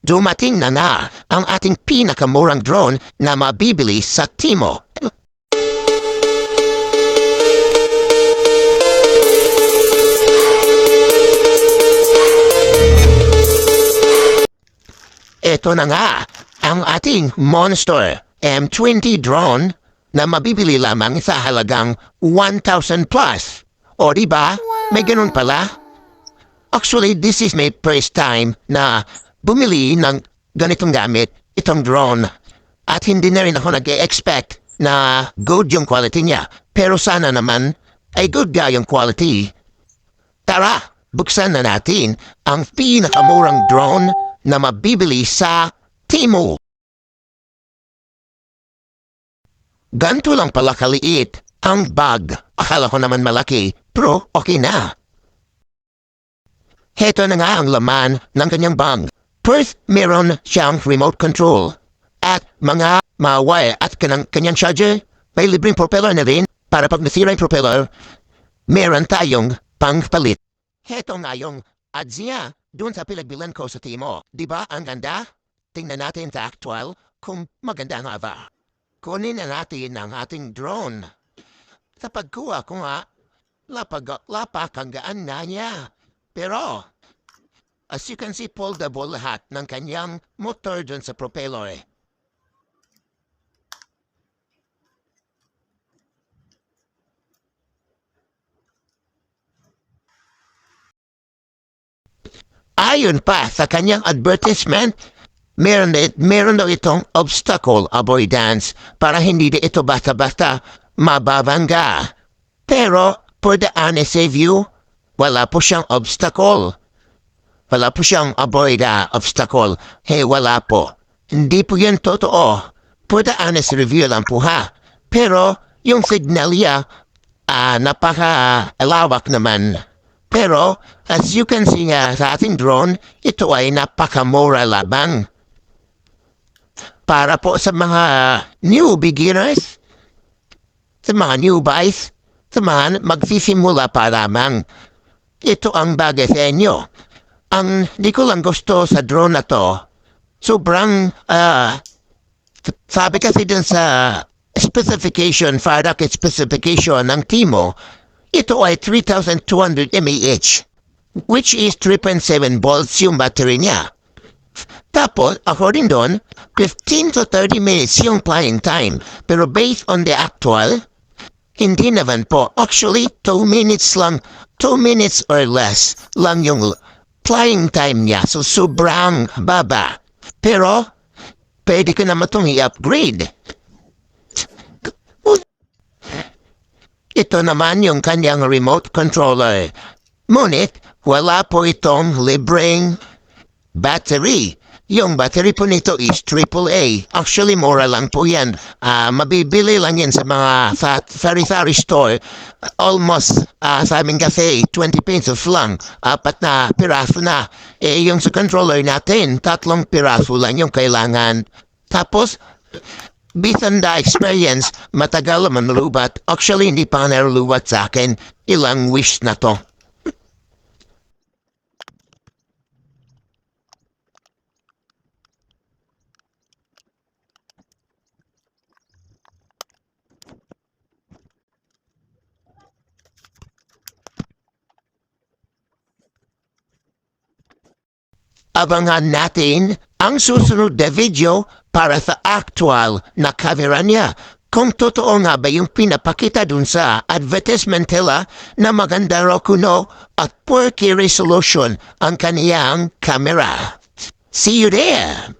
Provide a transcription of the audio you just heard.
Dumating na nga ang ating pinakamurang drone na mabibili sa Timo. Ito na nga ang ating Monster M20 drone na mabibili lamang sa halagang 1,000 plus. O diba? May ganun pala? Actually, this is my first time na bumili ng ganitong gamit, itong drone. At hindi na rin ako nag-expect na good yung quality niya. Pero sana naman ay good nga yung quality. Tara, buksan na natin ang pinakamurang drone na mabibili sa Temu. Ganito lang pala kaliit ang bag. Akala ko naman malaki, pero okay na. Heto na nga ang laman ng kanyang bag. First, meron siyang remote control at mga wire at kanyang charger. May libreng propeller na rin para pag nasira yung propeller, meron tayong pangpalit. Heto nga yung ads niya doon sa pinagbilan ko sa Timo. Diba ang ganda? Tingnan natin sa actual kung maganda nga ba. Kunin na natin ang ating drone. Sa pagkuha ko nga, lapak ang gaan na niya. Pero, as you can see, foldable lahat ng kanyang motor dun sa propeller. Ayon pa sa kanyang advertisement, meron daw itong obstacle avoidance para hindi ito basta-basta mababangga. Pero, for the honest view, wala po siyang obstacle. Wala po siyang obstacle. Hey, wala po. Hindi po yan totoo. For the honest review lang po ha. Pero, yung signal niya, napaka-lawak naman. Pero, as you can see nga sa ating drone, ito ay napakamura labang. Para po sa mga new beginners, sa mga new buys, sa mga magsisimula pa lamang. Ito ang bagay sa inyo. Ang di ko lang gusto sa drone na to, sobrang, sabi kasi dun sa specification, fire rocket specification ng Timo, ito ay 3,200 mAh, which is 3.7 volts yung battery niya. Tapos, according doon, 15 to 30 minutes yung flying time. Pero based on the actual, hindi naman po. Actually, 2 minutes lang, 2 minutes or less lang yung flying time niya. So, sobrang baba. Pero, pwede ko naman itong i-upgrade. Ito naman yung kanyang remote controller. Ngunit, wala po itong libreng battery. Yung battery po nito is AAA. Actually, mura lang po yan. Mabibili lang yan sa mga sari-sari store. Almost, sa amin kasi, 20 pesos lang. 4 na piraso na. Yung sa controller natin, 3 piraso lang yung kailangan. Tapos, based on the experience, matagal naman lubat. Actually, hindi pa nalubat sa akin. Ilang wish na to. Abangan natin ang susunod na video para sa actual na camera niya. Kung totoo nga ba yung pinapakita dun sa advertisement nila na maganda raw kuno at 4K resolution ang kaniyang camera. See you there!